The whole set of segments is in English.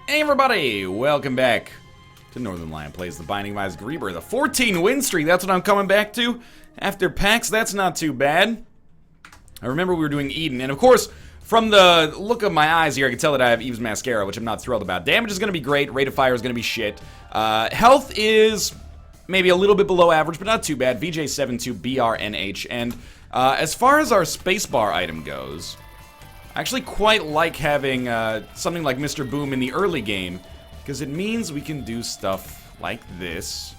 Hey everybody, welcome back to Northern Lion Plays the Binding of Isaac Rebirth. The 14 win streak, that's what I'm coming back to. After PAX, that's not too bad. I remember we were doing Eden, and of course, from the look of my eyes here, I can tell that I have Eve's Mascara, which I'm not thrilled about. Damage is going to be great, rate of fire is going to be shit. Health is maybe a little bit below average, but not too bad. VJ72 BRNH, and as far as our spacebar item goes, I actually quite like having something like Mr. Boom in the early game, because it means we can do stuff like this.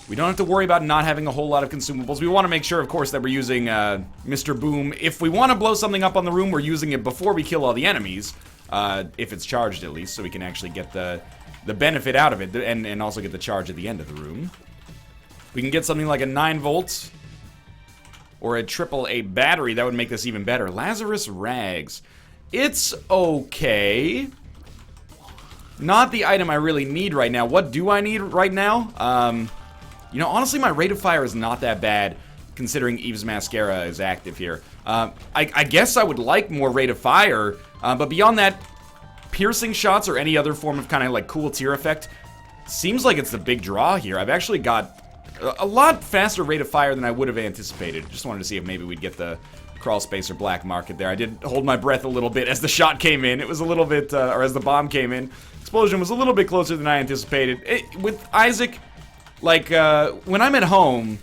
We don't have to worry about not having a whole lot of consumables. We want to make sure, of course, that we're using Mr. Boom. If we want to blow something up on the room, we're using it before we kill all the enemies, if it's charged at least, so we can actually get the benefit out of it, and also get the charge at the end of the room. We can get something like a 9 volt or a AAA battery. That would make this even better. Lazarus Rags. It's okay. Not the item I really need right now. What do I need right now? You know, honestly, my rate of fire is not that bad, considering Eve's Mascara is active here. I guess I would like more rate of fire, but beyond that, piercing shots or any other form of kind of like cool tear effect seems like it's the big draw here. I've actually got a lot faster rate of fire than I would have anticipated. Just wanted to see if maybe we'd get the crawl space or black market there. I did hold my breath a little bit as the shot came in. It was a little bit, or as the bomb came in. Explosion was a little bit closer than I anticipated. With Isaac, like, when I'm at home,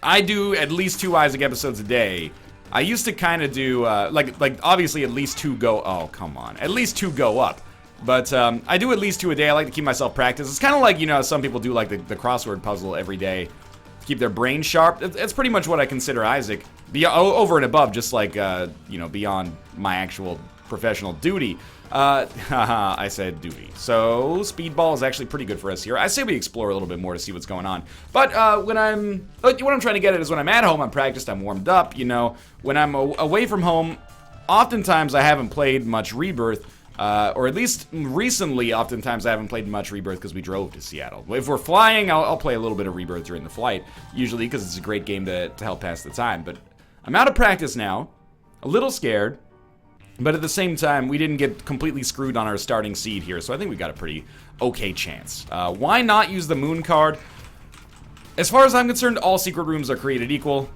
I do at least 2 Isaac episodes a day. I used to kind of do, like obviously at least 2 go, oh, come on. At least 2 go up. But I do at least 2 a day. I like to keep myself practiced. It's kind of like, you know, some people do like the crossword puzzle every day to keep their brain sharp. That's pretty much what I consider Isaac. Over and above, just like, you know, beyond my actual professional duty. I said duty. So, Speedball is actually pretty good for us here. I say we explore a little bit more to see what's going on. But what I'm trying to get at is when I'm at home, I'm practiced, I'm warmed up, you know. When I'm away from home, oftentimes I haven't played much Rebirth. Or at least recently, oftentimes I haven't played much Rebirth because we drove to Seattle. If we're flying, I'll play a little bit of Rebirth during the flight, usually because it's a great game to help pass the time. But I'm out of practice now, a little scared, but at the same time, we didn't get completely screwed on our starting seed here, so I think we got a pretty okay chance. Why not use the moon card? As far as I'm concerned, all secret rooms are created equal.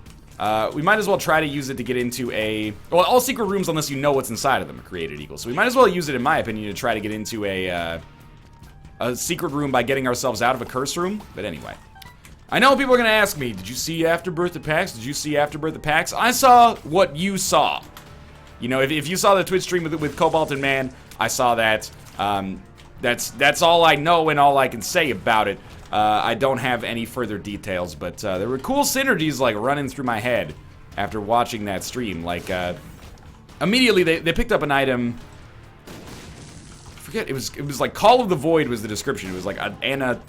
We might as well try to use it to get into well, all secret rooms, unless you know what's inside of them, are created equal. So we might as well use it, in my opinion, to try to get into a secret room by getting ourselves out of a curse room. But anyway, I know people are going to ask me, did you see Afterbirth Pax? Did you see Afterbirth Pax? I saw what you saw. You know, if you saw the Twitch stream with Cobalt and Man, I saw that. That's all I know and all I can say about it. I don't have any further details, but there were cool synergies like running through my head after watching that stream. Like, immediately they picked up an item. I forget, it was like Call of the Void was the description. It was like an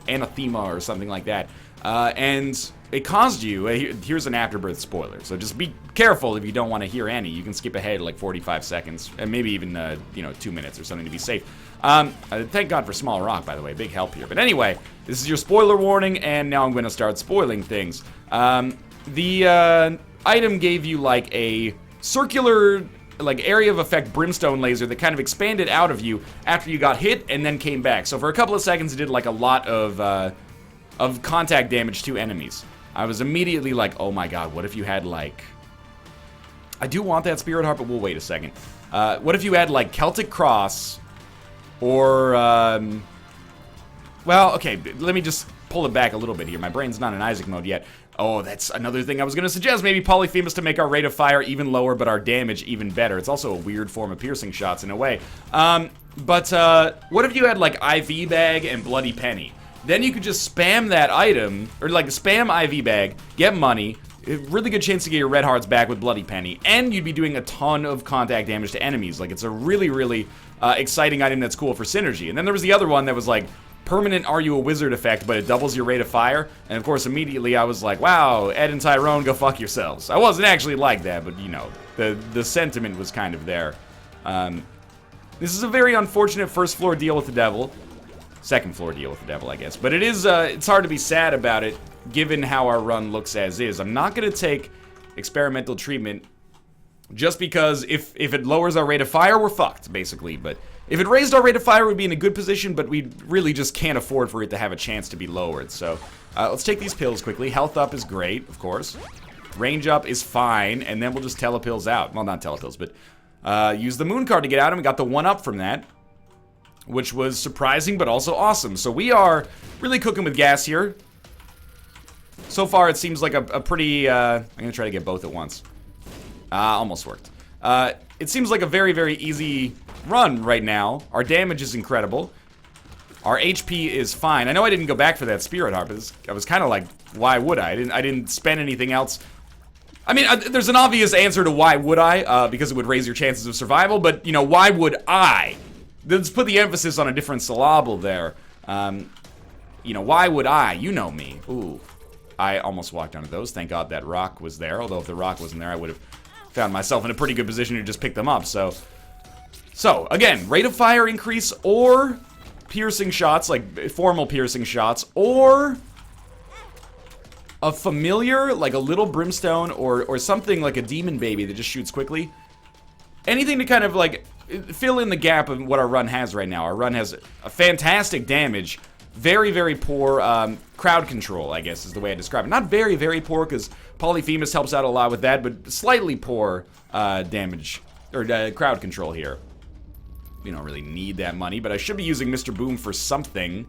anathema or something like that. And it caused you, here's an Afterbirth spoiler, so just be careful if you don't want to hear any. You can skip ahead like 45 seconds, and maybe even, you know, 2 minutes or something to be safe. Thank God for Small Rock, by the way, big help here. But anyway, this is your spoiler warning, and now I'm going to start spoiling things. The item gave you like a circular, like, area of effect brimstone laser that kind of expanded out of you after you got hit and then came back. So for a couple of seconds, it did like a lot of contact damage to enemies. I was immediately like, oh my god, what if you had like... I do want that Spirit Heart, but we'll wait a second. What if you had like Celtic Cross, or... well, okay, let me just pull it back a little bit here. My brain's not in Isaac mode yet. Oh, that's another thing I was going to suggest. Maybe Polyphemus to make our rate of fire even lower, but our damage even better. It's also a weird form of piercing shots in a way. But what if you had like IV Bag and Bloody Penny? Then you could just spam that item, or like spam IV Bag, get money, really good chance to get your red hearts back with Bloody Penny, and you'd be doing a ton of contact damage to enemies. Like, it's a really, really exciting item that's cool for synergy. And then there was the other one that was like, permanent Are You a Wizard effect, but it doubles your rate of fire. And of course, immediately I was like, wow, Ed and Tyrone, go fuck yourselves. I wasn't actually like that, but you know, the sentiment was kind of there. This is a very unfortunate first floor deal with the devil. Second floor deal with the devil, I guess. But it is, it's hard to be sad about it, given how our run looks as is. I'm not going to take experimental treatment just because if it lowers our rate of fire, we're fucked, basically. But If it raised our rate of fire, we'd be in a good position, but we really just can't afford for it to have a chance to be lowered. So, let's take these pills quickly. Health up is great, of course. Range up is fine, and then we'll just telepills out. Well, not telepills, but use the moon card to get out, and we got the 1-up from that, which was surprising, but also awesome. So we are really cooking with gas here. So far, it seems like a pretty... I'm going to try to get both at once. Almost worked. It seems like a very, very easy run right now. Our damage is incredible. Our HP is fine. I know I didn't go back for that Spirit Heart, but I was kind of like, why would I? I didn't spend anything else. I mean, there's an obvious answer to why would I, because it would raise your chances of survival, but, you know, why would I? Let's put the emphasis on a different syllable there. You know, why would I? You know me. Ooh. I almost walked onto those. Thank God that rock was there. Although if the rock wasn't there, I would have found myself in a pretty good position to just pick them up. So again, rate of fire increase or piercing shots, like formal piercing shots, or a familiar, like a little brimstone, or something like a demon baby that just shoots quickly. Anything to kind of like fill in the gap of what our run has right now. Our run has a fantastic damage. Very, very poor crowd control, I guess, is the way I describe it. Not very, very poor, because Polyphemus helps out a lot with that, but slightly poor damage, or crowd control here. We don't really need that money, but I should be using Mr. Boom for something.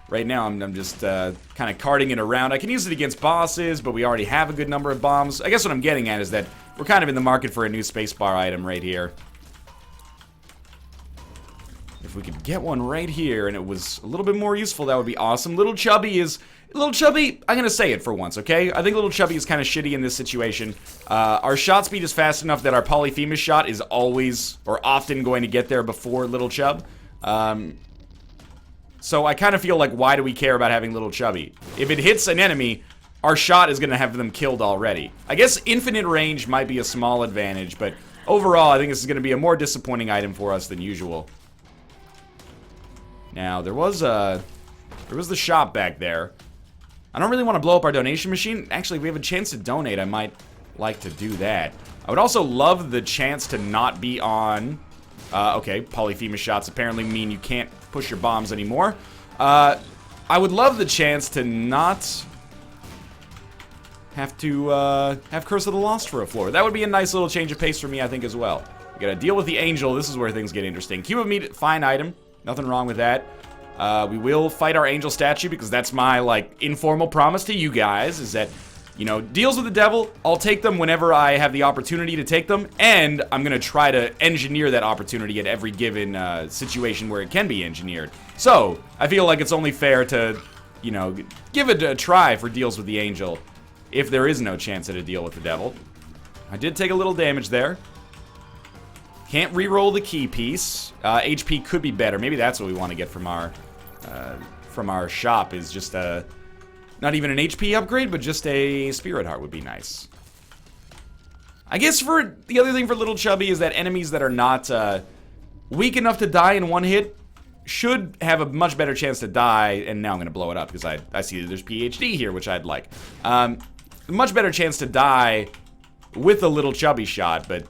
Right now, I'm just kind of carting it around. I can use it against bosses, but we already have a good number of bombs. I guess what I'm getting at is that we're kind of in the market for a new spacebar item right here. If we could get one right here and it was a little bit more useful, that would be awesome. Little Chubby, I'm gonna say it for once, okay? I think Little Chubby is kind of shitty in this situation. Our shot speed is fast enough that our Polyphemus shot is always, or often, going to get there before Little Chub. So I kind of feel like, why do we care about having Little Chubby? If it hits an enemy, our shot is gonna have them killed already. I guess infinite range might be a small advantage, but overall, I think this is gonna be a more disappointing item for us than usual. Now, there was the shop back there. I don't really want to blow up our donation machine. Actually, if we have a chance to donate, I might like to do that. I would also love the chance to not be on... okay, Polyphemus shots apparently mean you can't push your bombs anymore. I would love the chance to not have to have Curse of the Lost for a floor. That would be a nice little change of pace for me, I think, as well. We gotta deal with the angel. This is where things get interesting. Cube of Meat, fine item. Nothing wrong with that. We will fight our angel statue because that's my, like, informal promise to you guys, is that, you know, deals with the devil, I'll take them whenever I have the opportunity to take them, and I'm gonna try to engineer that opportunity at every given situation where it can be engineered. So, I feel like it's only fair to, you know, give it a try for deals with the angel, if there is no chance at a deal with the devil. I did take a little damage there. Can't re-roll the key piece. HP could be better. Maybe that's what we want to get from our shop, is just not even an HP upgrade, but just a Spirit Heart would be nice. I guess for the other thing for Little Chubby is that enemies that are not weak enough to die in one hit should have a much better chance to die. And now I'm going to blow it up because I see that there's PhD here, which I'd like. Much better chance to die with a Little Chubby shot, but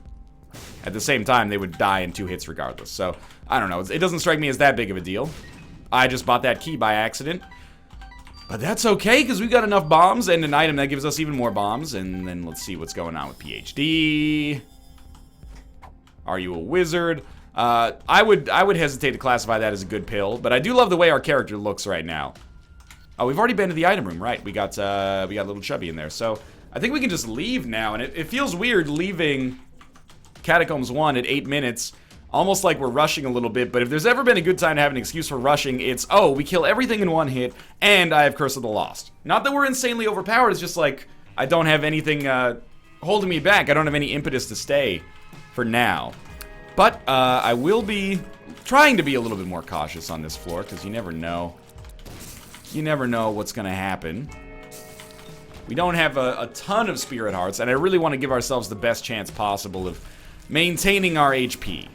at the same time, they would die in 2 hits regardless. So, I don't know. It doesn't strike me as that big of a deal. I just bought that key by accident. But that's okay, because we've got enough bombs and an item that gives us even more bombs. And then let's see what's going on with PhD. Are you a wizard? I would hesitate to classify that as a good pill, but I do love the way our character looks right now. Oh, we've already been to the item room, right? We got Little Chubby in there. So, I think we can just leave now. And it feels weird leaving Catacombs 1 at 8 minutes, almost like we're rushing a little bit, but if there's ever been a good time to have an excuse for rushing, it's, oh, we kill everything in 1 hit, and I have Curse of the Lost. Not that we're insanely overpowered, it's just like, I don't have anything holding me back. I don't have any impetus to stay for now. But I will be trying to be a little bit more cautious on this floor, because you never know. You never know what's going to happen. We don't have a ton of Spirit Hearts, and I really want to give ourselves the best chance possible of maintaining our HP.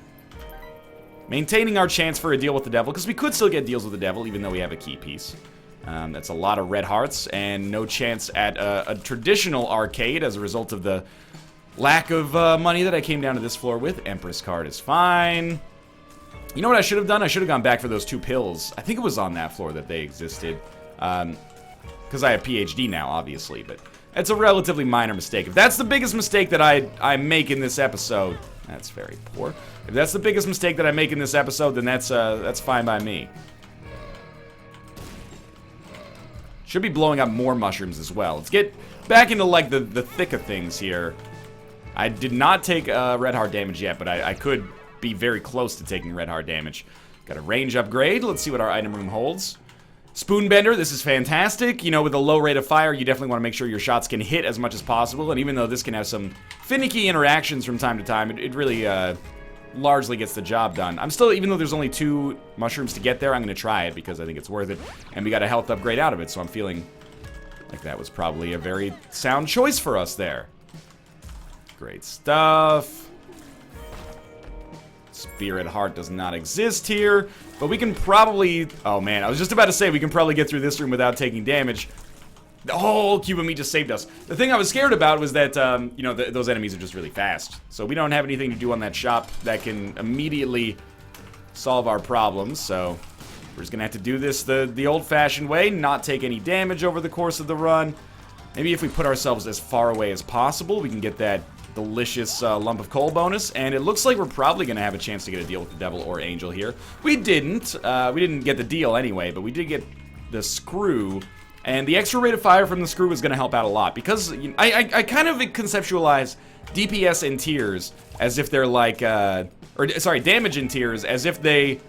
Maintaining our chance for a deal with the devil, because we could still get deals with the devil, even though we have a key piece. That's a lot of red hearts, and no chance at a traditional arcade as a result of the lack of money that I came down to this floor with. Empress card is fine. You know what I should have done? I should have gone back for those 2 pills. I think it was on that floor that they existed. Because I have PhD now, obviously, but it's a relatively minor mistake. If that's the biggest mistake that I make in this episode, that's very poor. If that's the biggest mistake that I make in this episode, then that's fine by me. Should be blowing up more mushrooms as well. Let's get back into, like, the thick of things here. I did not take red heart damage yet, but I could be very close to taking red heart damage. Got a range upgrade. Let's see what our item room holds. Spoonbender, this is fantastic. You know, with a low rate of fire, you definitely want to make sure your shots can hit as much as possible. And even though this can have some finicky interactions from time to time, it really largely gets the job done. I'm still, even though there's only 2 mushrooms to get there, I'm going to try it because I think it's worth it. And we got a health upgrade out of it, so I'm feeling like that was probably a very sound choice for us there. Great stuff. Spirit Heart does not exist here, but we can probably... Oh, man, I was just about to say we can probably get through this room without taking damage. Oh, Cube of Meat just saved us. The thing I was scared about was that, you know, those enemies are just really fast. So we don't have anything to do on that shop that can immediately solve our problems, so we're just gonna have to do this the old-fashioned way, not take any damage over the course of the run. Maybe if we put ourselves as far away as possible, we can get that delicious lump of coal bonus, and it looks like we're probably going to have a chance to get a deal with the devil or angel here. We didn't get the deal anyway, but we did get the screw, and the extra rate of fire from the screw is going to help out a lot, because you know, I kind of conceptualize DPS and tears as if they're like, damage and tears as if they,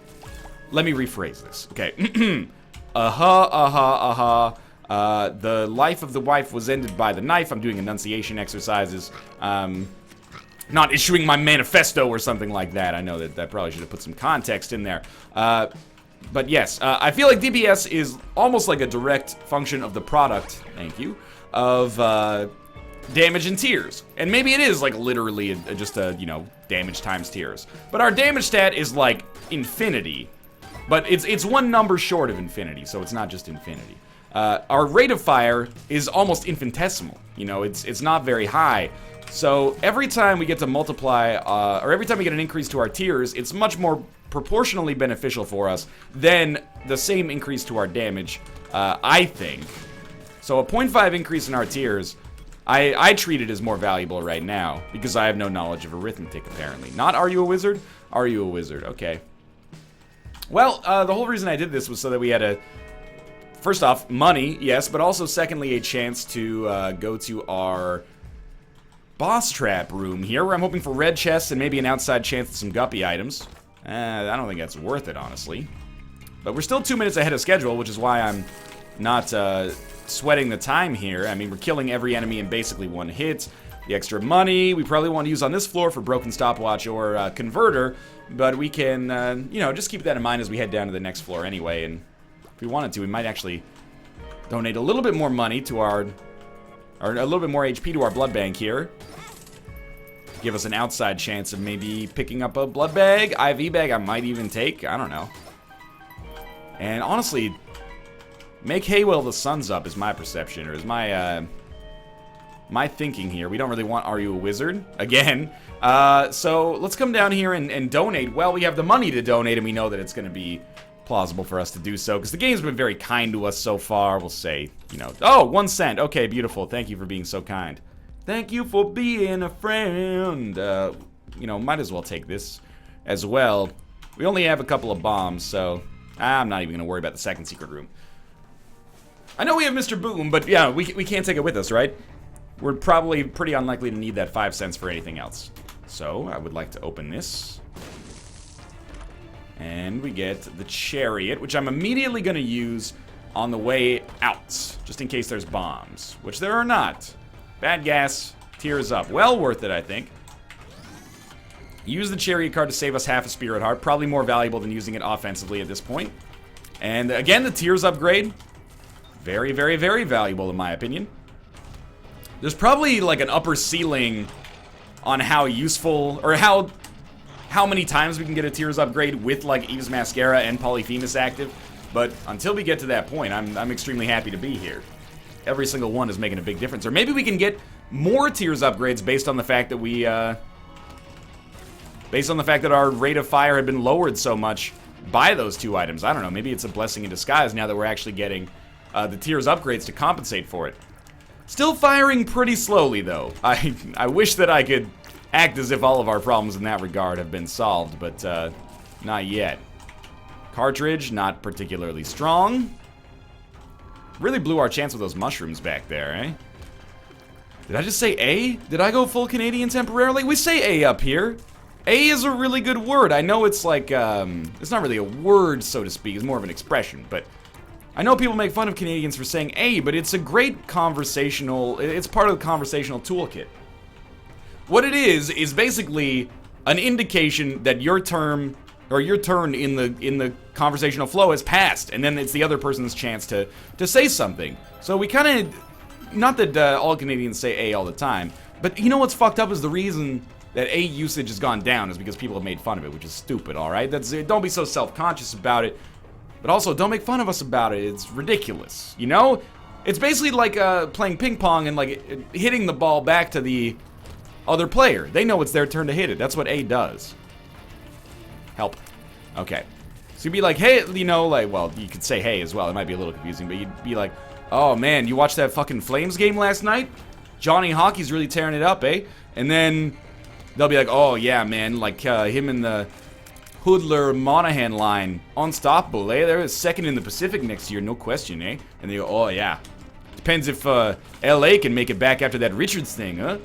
let me rephrase this, okay, the life of the wife was ended by the knife. I'm doing enunciation exercises. Not issuing my manifesto or something like that. I know that probably should have put some context in there. But yes, I feel like DPS is almost like a direct function of the product, thank you, of damage and tears. And maybe it is like literally just a, you know, damage times tears. But our damage stat is like infinity. But it's 1 number short of infinity, so it's not just infinity. Our rate of fire is almost infinitesimal. You know, it's not very high. So every time we get to multiply, or every time we get an increase to our tiers, it's much more proportionally beneficial for us than the same increase to our damage, I think. So a 0.5 increase in our tiers, I treat it as more valuable right now, because I have no knowledge of arithmetic, apparently. Not Are You a Wizard? Are You a Wizard? Okay. Well, the whole reason I did this was so that we had a... First off, money, yes, but also secondly, a chance to go to our boss trap room here, where I'm hoping for red chests and maybe an outside chance at some guppy items. I don't think that's worth it, honestly. But we're still 2 minutes ahead of schedule, which is why I'm not sweating the time here. I mean, we're killing every enemy in basically 1 hit. The extra money we probably want to use on this floor for broken stopwatch or converter, but we can, you know, just keep that in mind as we head down to the next floor anyway, and if we wanted to, we might actually donate a little bit more money to our, or a little bit more HP to our blood bank here. Give us an outside chance of maybe picking up a blood bag, IV bag I might even take, I don't know. And honestly, make hay while the sun's up is my perception, or is my, my thinking here. We don't really want Are You a Wizard? Again. So let's come down here and donate. Well, we have the money to donate, and we know that it's going to be plausible for us to do so, because the game's been very kind to us so far. We'll say, you know, oh, 1 cent. Okay, beautiful. Thank you for being so kind. Thank you for being a friend. You know, might as well take this as well. We only have a couple of bombs, so I'm not even going to worry about the second secret room. I know we have Mr. Boom, but yeah, we can't take it with us, right? We're probably pretty unlikely to need that 5 cents for anything else. So, I would like to open this. And we get the chariot, which I'm immediately going to use on the way out, just in case there's bombs, which there are not. Bad gas, tears up. Well worth it, I think. Use the chariot card to save us half a spirit heart. Probably more valuable than using it offensively at this point. And again, the tears upgrade. Very, very, very valuable in my opinion. There's probably like an upper ceiling on how useful, or how many times we can get a tears upgrade with like Eve's Mascara and Polyphemus active. But until we get to that point, I'm extremely happy to be here. Every single one is making a big difference. Or maybe we can get more tears upgrades based on the fact that we based on the fact that our rate of fire had been lowered so much by those 2 items. I don't know, maybe it's a blessing in disguise now that we're actually getting the tiers upgrades to compensate for it. Still firing pretty slowly, though. I wish that I could act as if all of our problems in that regard have been solved, but not yet. Cartridge, not particularly strong. Really blew our chance with those mushrooms back there, eh? Did I just say A? Did I go full Canadian temporarily? We say A up here. A is a really good word. I know it's like, it's not really a word, so to speak. It's more of an expression, but I know people make fun of Canadians for saying A, but it's a great conversational, it's part of the conversational toolkit. What it is basically an indication that your term, or your turn in the conversational flow has passed, and then it's the other person's chance to say something. So we kind of, not that all Canadians say A all the time, but you know what's fucked up is the reason that A usage has gone down is because people have made fun of it, which is stupid, alright? Don't be so self-conscious about it, but also don't make fun of us about it. It's ridiculous, you know? It's basically like playing ping pong and like hitting the ball back to the other player. They know it's their turn to hit it. That's what A does. Help. Okay. So you'd be like, hey, you know, like, well, you could say hey as well. It might be a little confusing, but you'd be like, oh man, you watched that fucking Flames game last night? Johnny Hockey's really tearing it up, eh? And then they'll be like, oh yeah, man, like him and the Hoodler Monahan line, unstoppable, eh? They're second in the Pacific next year, no question, eh? And they go, oh yeah. Depends if LA can make it back after that Richards thing, huh?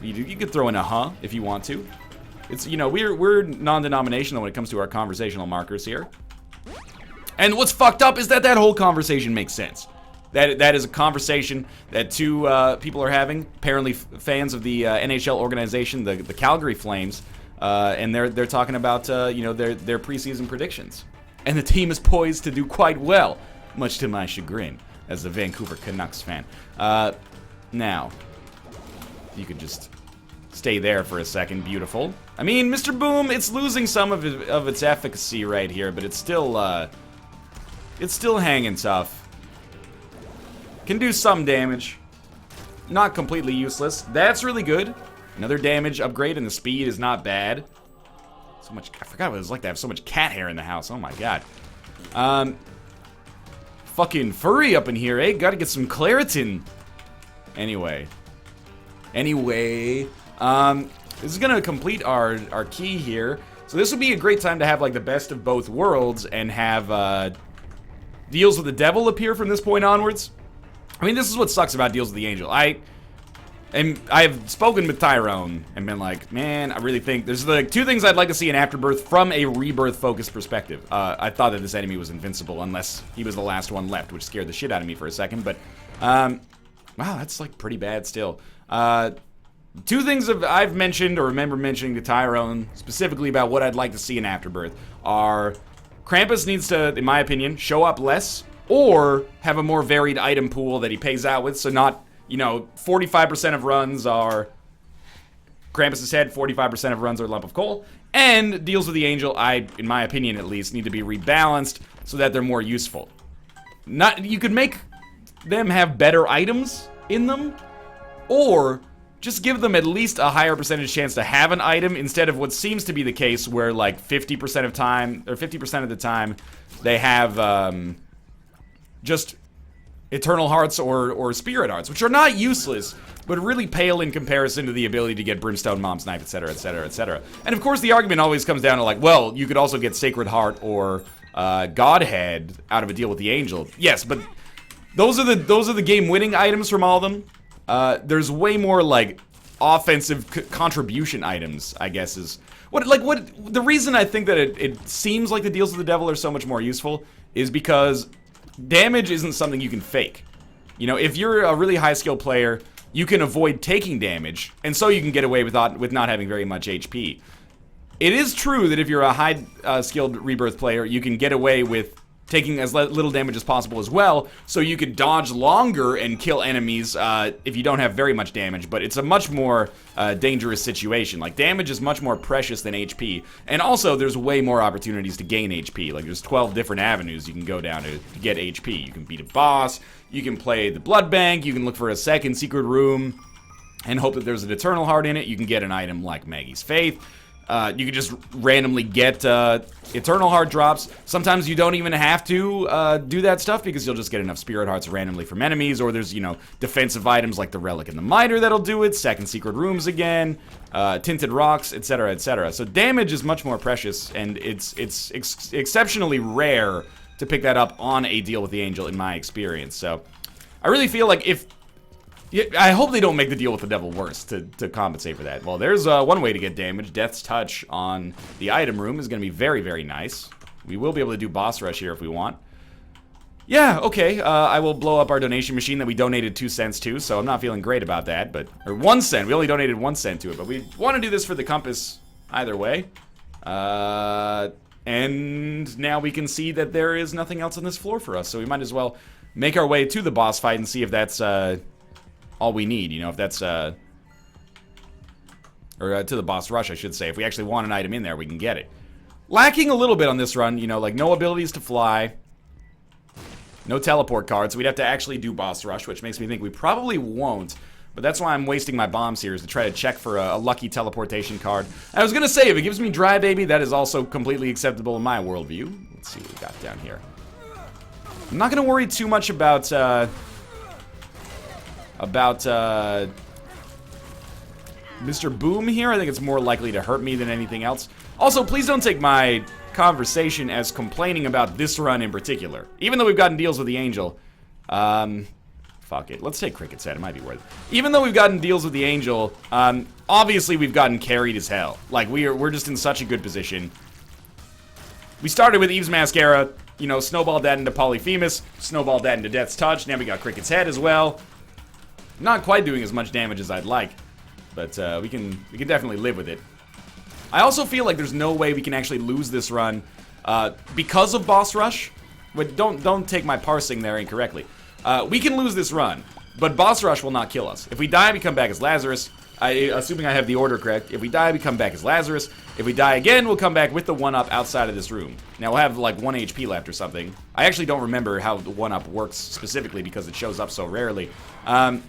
You could throw in a huh if you want to. It's, you know, we're non-denominational when it comes to our conversational markers here. And what's fucked up is that whole conversation makes sense. That is a conversation that 2 people are having, apparently fans of the NHL organization, the Calgary Flames, and they're talking about you know, their preseason predictions. And the team is poised to do quite well, much to my chagrin as a Vancouver Canucks fan. Now, you could just stay there for a second. Beautiful. I mean, Mr. Boom, it's losing some of its efficacy right here, but it's still hanging tough. Can do some damage. Not completely useless. That's really good. Another damage upgrade, and the speed is not bad. So much. I forgot what it was like to have so much cat hair in the house. Oh my god. Fucking furry up in here, eh? Gotta get some Claritin. Anyway, this is gonna complete our key here. So this would be a great time to have like the best of both worlds and have Deals with the Devil appear from this point onwards. I mean, this is what sucks about Deals with the Angel. I've spoken with Tyrone and been like, man, I really think there's like 2 things I'd like to see in Afterbirth from a Rebirth focused perspective. I thought that this enemy was invincible unless he was the last one left, which scared the shit out of me for a second, but wow, that's like pretty bad still. 2 things I've mentioned or remember mentioning to Tyrone specifically about what I'd like to see in Afterbirth are Krampus needs to, in my opinion, show up less or have a more varied item pool that he pays out with, so not, you know, 45% of runs are Krampus's head, 45% of runs are lump of coal, and Deals with the Angel, in my opinion at least, need to be rebalanced so that they're more useful. You could make them have better items in them, or just give them at least a higher percentage chance to have an item instead of what seems to be the case where like 50% of time, or 50% of the time, they have just Eternal Hearts or Spirit Hearts, which are not useless, but really pale in comparison to the ability to get Brimstone, Mom's Knife, etc., etc., etc. And of course the argument always comes down to like, well, you could also get Sacred Heart or Godhead out of a Deal with the Angel. Yes, but those are the game-winning items from all of them. There's way more like offensive contribution items, I guess is what the reason I think that it seems like the Deals with the Devil are so much more useful is because damage isn't something you can fake. You know, if you're a really high skill player, you can avoid taking damage, and so you can get away with not having very much HP. It is true that if you're a high skilled Rebirth player, you can get away with taking as little damage as possible as well, so you could dodge longer and kill enemies if you don't have very much damage, but it's a much more dangerous situation. Like, damage is much more precious than HP, and also there's way more opportunities to gain HP. Like, there's 12 different avenues you can go down to get HP. You can beat a boss, you can play the blood bank, you can look for a second secret room and hope that there's an Eternal Heart in it, you can get an item like Maggie's Faith. You can just randomly get Eternal Heart drops. Sometimes you don't even have to do that stuff because you'll just get enough Spirit Hearts randomly from enemies, or there's, you know, defensive items like the Relic and the Miter that'll do it, second Secret Rooms again, Tinted Rocks, etc., etc. So damage is much more precious, and it's exceptionally rare to pick that up on a deal with the Angel in my experience. So I really feel like I hope they don't make the deal with the Devil worse to compensate for that. Well, there's one way to get damage. Death's Touch on the item room is going to be very, very nice. We will be able to do Boss Rush here if we want. Yeah, okay. I will blow up our donation machine that we donated 2 cents to, so I'm not feeling great about that. Or 1 cent. We only donated 1 cent to it, but we want to do this for the compass either way. And now we can see that there is nothing else on this floor for us, so we might as well make our way to the boss fight and see if that's all we need, you know, if that's, or to the boss rush, I should say. If we actually want an item in there, we can get it. Lacking a little bit on this run, you know, like no abilities to fly, no teleport cards, so we'd have to actually do boss rush, which makes me think we probably won't. But that's why I'm wasting my bombs here, is to try to check for a lucky teleportation card. I was gonna say, if it gives me Dry Baby, that is also completely acceptable in my worldview. Let's see what we got down here. I'm not gonna worry too much about Mr. Boom here. I think it's more likely to hurt me than anything else. Also, please don't take my conversation as complaining about this run in particular. Even though we've gotten deals with the Angel, fuck it. Let's take Cricket's Head. It might be worth it. Even though we've gotten deals with the Angel, obviously we've gotten carried as hell. Like, we're just in such a good position. We started with Eve's Mascara, you know, snowballed that into Polyphemus, snowballed that into Death's Touch. Now we got Cricket's Head as well. Not quite doing as much damage as I'd like, but we can definitely live with it. I also feel like there's no way we can actually lose this run because of Boss Rush. But don't take my parsing there incorrectly. We can lose this run, but Boss Rush will not kill us. If we die, we come back as Lazarus. Assuming I have the order correct. If we die, we come back as Lazarus. If we die again, we'll come back with the 1-up outside of this room. Now, we'll have like 1 HP left or something. I actually don't remember how the 1-up works specifically because it shows up so rarely. Oh,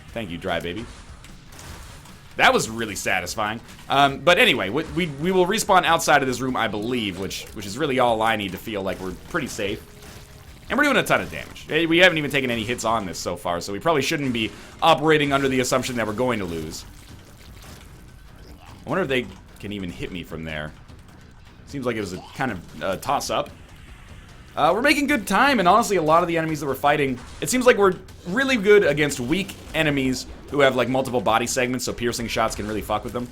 thank you, Dry Baby. That was really satisfying. But anyway, we will respawn outside of this room, I believe, which is really all I need to feel like we're pretty safe. And we're doing a ton of damage. We haven't even taken any hits on this so far, so we probably shouldn't be operating under the assumption that we're going to lose. I wonder if they can even hit me from there. Seems like it was a kind of toss-up. We're making good time, and honestly, a lot of the enemies that we're fighting, it seems like we're really good against weak enemies who have like multiple body segments, so piercing shots can really fuck with them.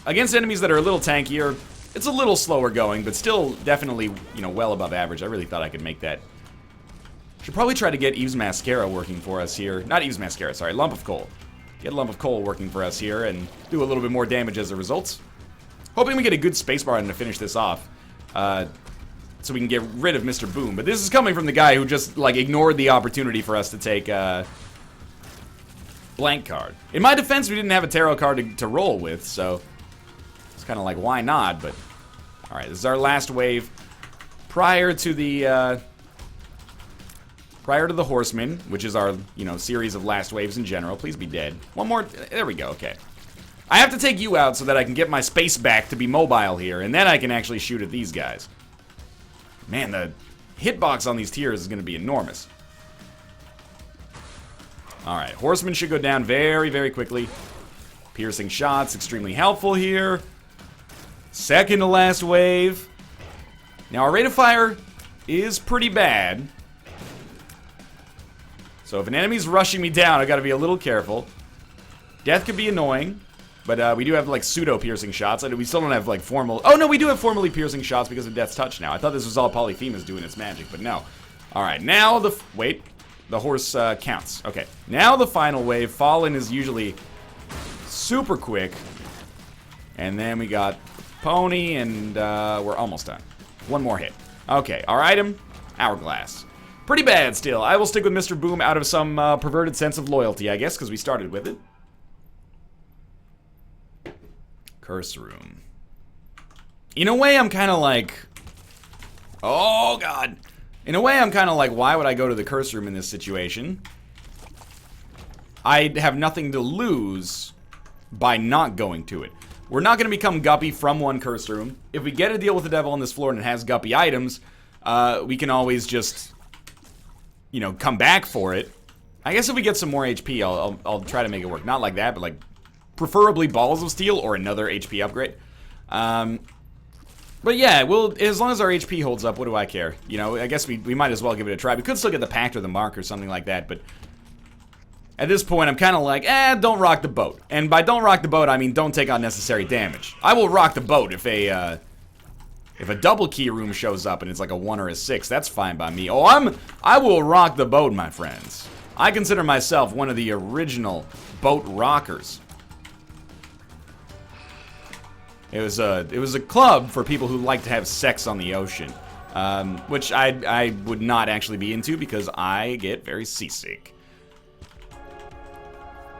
Against enemies that are a little tankier, it's a little slower going, but still definitely, you know, well above average. I really thought I could make that. Should probably try to get Eve's Mascara working for us here. Not Eve's Mascara, sorry, Lump of Coal. Get Lump of Coal working for us here and do a little bit more damage as a result. Hoping we get a good spacebar in to finish this off. So we can get rid of Mr. Boom. But this is coming from the guy who just, like, ignored the opportunity for us to take, blank card. In my defense, we didn't have a tarot card to roll with, so it's kind of like, why not? But, alright, this is our last wave. Prior to the Horseman, which is our, you know, series of last waves in general. Please be dead. One more, there we go, okay. I have to take you out so that I can get my space back to be mobile here, and then I can actually shoot at these guys. Man, the hitbox on these tiers is going to be enormous. Alright, Horseman should go down very, very quickly. Piercing shots, extremely helpful here. Second to last wave. Now, our rate of fire is pretty bad. So if an enemy's rushing me down, I gotta be a little careful. Death could be annoying. But we do have, like, pseudo-piercing shots. And we still don't have, like, formal... Oh, no, we do have formally piercing shots because of Death's Touch now. I thought this was all Polyphemus doing its magic, but no. Alright, now the... Wait. The horse counts. Okay. Now the final wave. Fallen is usually super quick. And then we got Pony, and we're almost done. One more hit. Okay, our item, Hourglass. Pretty bad still. I will stick with Mr. Boom out of some perverted sense of loyalty, I guess, because we started with it. Curse Room. In a way, I'm kind of like... Oh, God. In a way, I'm kind of like, why would I go to the Curse Room in this situation? I have nothing to lose by not going to it. We're not going to become Guppy from one curse room. If we get a deal with the devil on this floor and it has Guppy items, we can always just, you know, come back for it. I guess if we get some more HP, I'll try to make it work. Not like that, but like preferably Balls of Steel or another HP upgrade. But yeah, well, as long as our HP holds up, what do I care? You know, I guess we might as well give it a try. We could still get the Pact or the Mark or something like that, but at this point, I'm kind of like, don't rock the boat. And by don't rock the boat, I mean don't take unnecessary damage. I will rock the boat if a double key room shows up and it's like a 1 or a 6. That's fine by me. Oh, I will rock the boat, my friends. I consider myself one of the original boat rockers. It was a club for people who like to have sex on the ocean, which I would not actually be into because I get very seasick.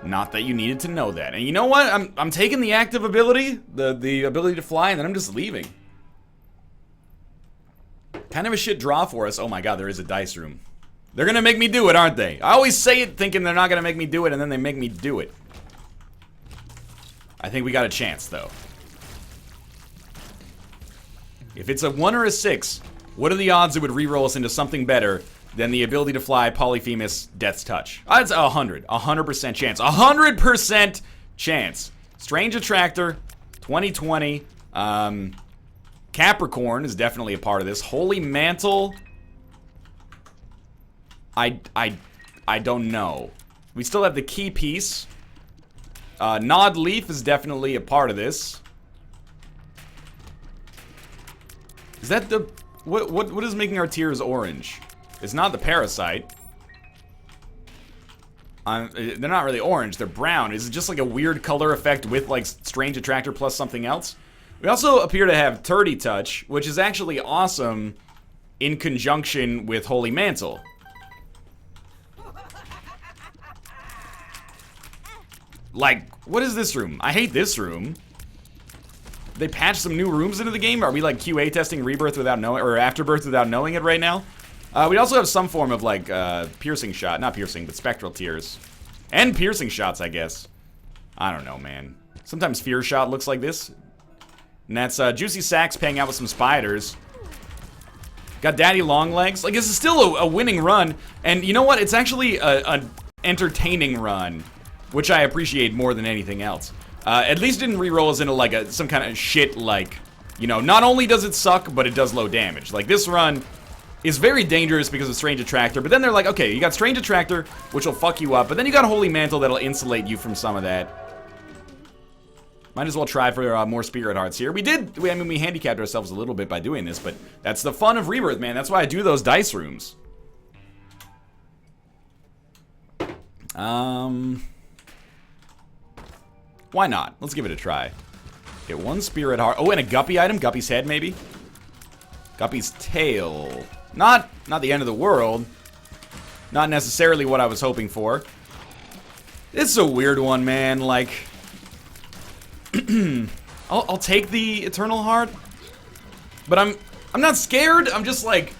Not that you needed to know that. And you know what? I'm taking the active ability, the ability to fly, and then I'm just leaving. Kind of a shit draw for us. Oh my god, there is a dice room. They're gonna make me do it, aren't they? I always say it thinking they're not gonna make me do it, and then they make me do it. I think we got a chance, though. If it's a 1 or a 6, what are the odds it would reroll us into something better than the ability to fly Polyphemus Death's Touch? It's 100% chance. 100% chance. Strange Attractor, 2020. Capricorn is definitely a part of this. Holy Mantle. I don't know. We still have the key piece. Nod Leaf is definitely a part of this. Is that the... What is making our tears orange? It's not the Parasite. They're not really orange, they're brown. Is it just like a weird color effect with like Strange Attractor plus something else? We also appear to have Turdy Touch, which is actually awesome in conjunction with Holy Mantle. Like, what is this room? I hate this room. They patched some new rooms into the game? Are we like QA testing Rebirth without knowing, or Afterbirth without knowing it right now? We also have some form of like piercing shot, not piercing, but spectral tears. And piercing shots, I guess. I don't know, man. Sometimes fear shot looks like this. And that's Juicy Sacks paying out with some spiders. Got Daddy Longlegs. Like, this is still a winning run. And you know what? It's actually an entertaining run, which I appreciate more than anything else. At least it didn't reroll us into like some kind of shit like, you know, not only does it suck, but it does low damage. Like, this run is very dangerous because of Strange Attractor, but then they're like, okay, you got Strange Attractor, which will fuck you up, but then you got Holy Mantle that'll insulate you from some of that. Might as well try for more Spirit Hearts here. I mean, we handicapped ourselves a little bit by doing this, but that's the fun of Rebirth, man. That's why I do those dice rooms. Why not? Let's give it a try. Get one Spirit Heart. Oh, and a Guppy item. Guppy's head, maybe. Guppy's tail. Not the end of the world. Not necessarily what I was hoping for. It's a weird one, man. Like, I'll take the Eternal Heart, but I'm not scared. I'm just like,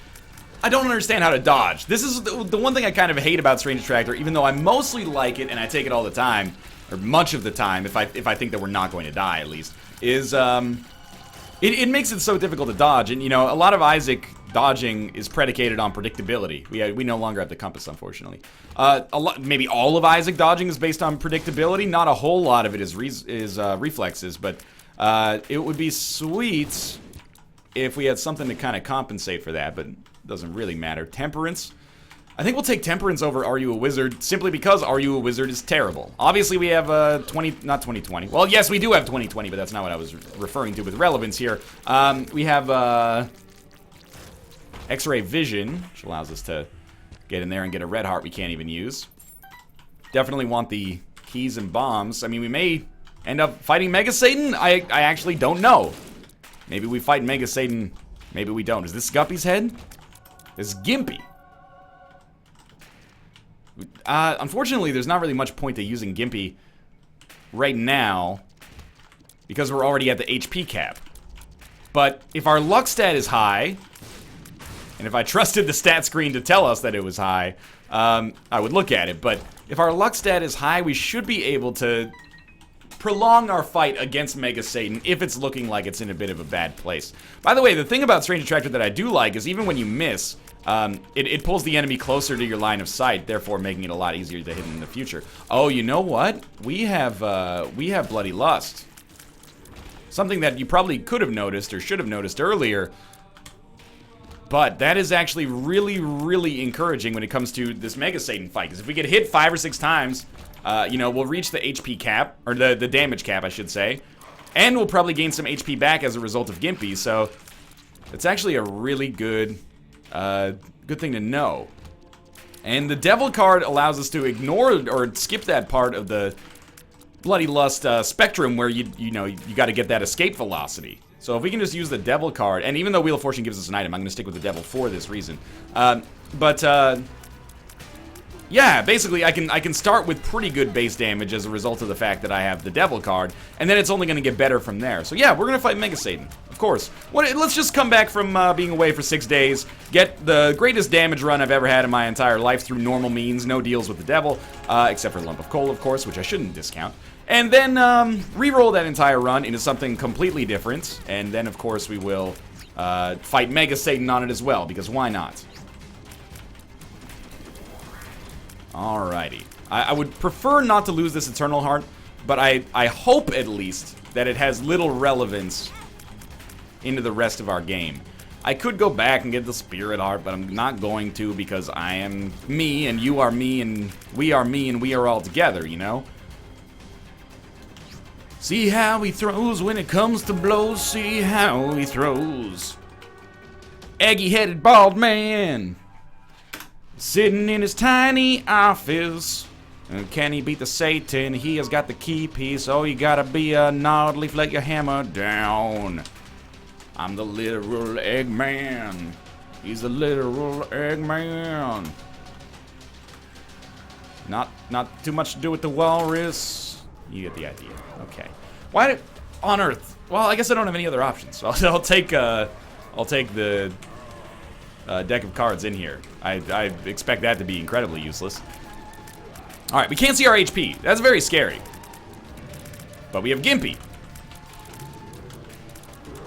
I don't understand how to dodge. This is the one thing I kind of hate about Strange Attractor, even though I mostly like it and I take it all the time, or much of the time, if I think that we're not going to die, at least, is it makes it so difficult to dodge. And you know, a lot of Isaac dodging is predicated on predictability. We no longer have the compass, unfortunately. Maybe all of Isaac dodging is based on predictability. Not a whole lot of it is reflexes, but it would be sweet if we had something to kind of compensate for that, but it doesn't really matter. Temperance. I think we'll take Temperance over Are You a Wizard, simply because Are You a Wizard is terrible. Obviously, we have not 2020. Well, yes, we do have 2020, but that's not what I was referring to with relevance here. We have X-Ray Vision, which allows us to get in there and get a red heart we can't even use. Definitely want the keys and bombs. I mean, we may end up fighting Mega Satan. I actually don't know. Maybe we fight Mega Satan. Maybe we don't. Is this Guppy's head? This is Gimpy. Unfortunately, there's not really much point to using Gimpy right now because we're already at the HP cap. But if our luck stat is high, and if I trusted the stat screen to tell us that it was high, I would look at it. But if our luck stat is high, we should be able to prolong our fight against Mega Satan if it's looking like it's in a bit of a bad place. By the way, the thing about Strange Attractor that I do like is even when you miss, it pulls the enemy closer to your line of sight, therefore making it a lot easier to hit in the future. Oh, you know what? We have Bloody Lust. Something that you probably could have noticed or should have noticed earlier. But that is actually really, really encouraging when it comes to this Mega Satan fight. Because if we get hit 5 or 6 times, you know, we'll reach the HP cap, or the damage cap, I should say. And we'll probably gain some HP back as a result of Gimpy, so it's actually a really good, good thing to know. And the Devil card allows us to ignore or skip that part of the Bloody Lust spectrum where you know, you got to get that escape velocity. So if we can just use the Devil card, and even though Wheel of Fortune gives us an item, I'm going to stick with the Devil for this reason. Yeah, basically I can start with pretty good base damage as a result of the fact that I have the Devil card, and then it's only going to get better from there. So yeah, we're going to fight Mega Satan, of course. Let's just come back from being away for 6 days, get the greatest damage run I've ever had in my entire life through normal means, no deals with the Devil, except for Lump of Coal, of course, which I shouldn't discount. And then re-roll that entire run into something completely different, and then of course we will fight Mega Satan on it as well, because why not? Alrighty. I would prefer not to lose this Eternal Heart, but I hope at least that it has little relevance into the rest of our game. I could go back and get the Spirit Heart, but I'm not going to because I am me, and you are me, and we are all together, you know? See how he throws when it comes to blows, see how he throws. Eggy-headed bald man, sitting in his tiny office. Can he beat the Satan? He has got the key piece. Oh, you gotta be a nod leaf, let your hammer down. I'm the literal Eggman. He's the literal Eggman. Not too much to do with the walrus. You get the idea. Okay. Why on earth? Well, I guess I don't have any other options. So I'll take the deck of cards in here. I expect that to be incredibly useless. All right, we can't see our HP. That's very scary. But we have Gimpy.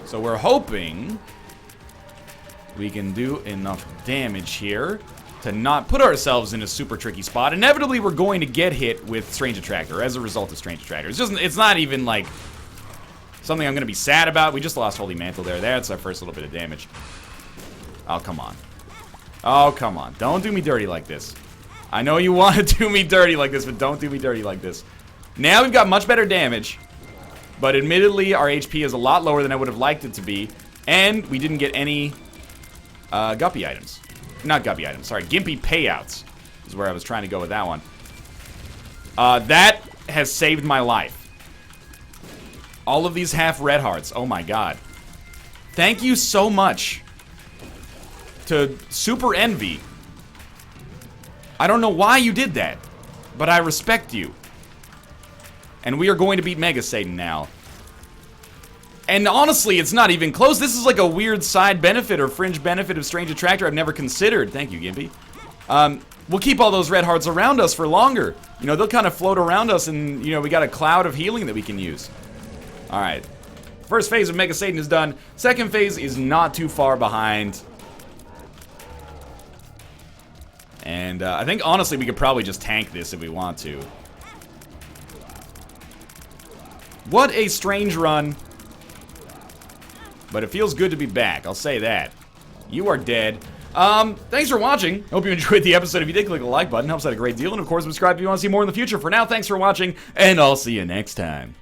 So we're hoping we can do enough damage here to not put ourselves in a super tricky spot. Inevitably, we're going to get hit with Strange Attractor as a result of Strange Attractor. It's not even like something I'm going to be sad about. We just lost Holy Mantle there. That's our first little bit of damage. Oh, come on. Oh, come on. Don't do me dirty like this. I know you want to do me dirty like this, but don't do me dirty like this. Now we've got much better damage, but admittedly, our HP is a lot lower than I would have liked it to be, and we didn't get any Guppy items. Not Guppy items, sorry. Gimpy payouts is where I was trying to go with that one. That has saved my life. All of these half red hearts. Oh my god. Thank you so much to Super Envy. I don't know why you did that, but I respect you. And we are going to beat Mega Satan now. And honestly, it's not even close. This is like a weird side benefit or fringe benefit of Strange Attractor I've never considered. Thank you, Gimpy. We'll keep all those red hearts around us for longer. You know, they'll kind of float around us and, you know, we got a cloud of healing that we can use. Alright. First phase of Mega Satan is done. Second phase is not too far behind. And I think, honestly, we could probably just tank this if we want to. What a strange run. But it feels good to be back, I'll say that. You are dead. Thanks for watching. Hope you enjoyed the episode. If you did, click the like button. Helps out a great deal. And, of course, subscribe if you want to see more in the future. For now, thanks for watching, and I'll see you next time.